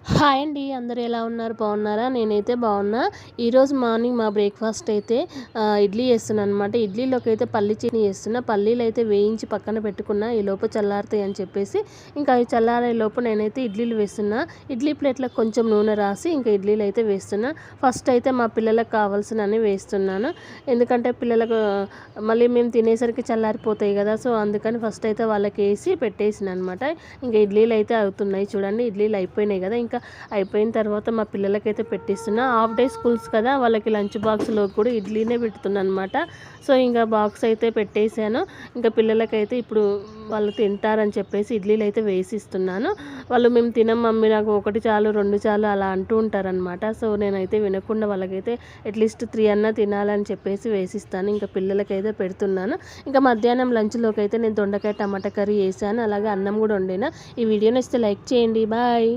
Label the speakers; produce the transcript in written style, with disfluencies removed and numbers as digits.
Speaker 1: Hi అండి. అందరూ ఎలా ఉన్నారు? బాగున్నారా? నేనైతే బాగున్నా. ఈరోజు మార్నింగ్ మా బ్రేక్‌ఫాస్ట్ అయితే ఇడ్లీ చేస్తున్నాననమాట. ఇడ్లీలోకి అయితే పల్లి చట్నీ చేస్తున్నా. పల్లీలు అయితే వేయించి పక్కన పెట్టుకున్నా. ఈలోపు చల్లారుతాయి అని చెప్పేసి ఇంకా అవి చల్లారేలోపు నేనైతే ఇడ్లీలు వేస్తున్నా. ఇడ్లీ ప్లేట్‌లో కొంచెం నూనె రాసి ఇంకా ఇడ్లీలు అయితే వేస్తున్నా. ఫస్ట్ అయితే మా పిల్లలకు కావాల్సినన్ని వేస్తున్నాను. ఎందుకంటే పిల్లలకు మళ్ళీ మేము తినేసరికి చల్లారిపోతాయి కదా! సో, అందుకని ఫస్ట్ అయితే వాళ్ళకేసి పెట్టేసినా అనమాట. ఇంకా ఇడ్లీలు అయితే అవుతున్నాయి చూడండి. ఇడ్లీలు అయిపోయినాయి కదా! ఇంకా అయిపోయిన తర్వాత మా పిల్లలకైతే పెట్టిస్తున్నా. హాఫ్ డే స్కూల్స్ కదా, వాళ్ళకి లంచ్ బాక్స్లో కూడా ఇడ్లీనే పెడుతున్నా అనమాట. సో ఇంకా బాక్స్ అయితే పెట్టేశాను. ఇంకా పిల్లలకైతే ఇప్పుడు వాళ్ళు తింటారని చెప్పేసి ఇడ్లీలు అయితే వేసిస్తున్నాను. వాళ్ళు మేము తినం మమ్మీ, నాకు ఒకటి చాలు, రెండు చాలు అలా అంటూ ఉంటారనమాట. సో నేనైతే వినకుండా వాళ్ళకైతే అట్లీస్ట్ 3 అన్నా తినాలని చెప్పేసి వేసిస్తాను. ఇంకా పిల్లలకైతే పెడుతున్నాను. ఇంకా మధ్యాహ్నం లంచ్లోకి అయితే నేను దొండకాయ టమాటా కర్రీ చేశాను. అలాగే అన్నం కూడా వండిన. ఈ వీడియో నచ్చితే లైక్ చేయండి. బాయ్.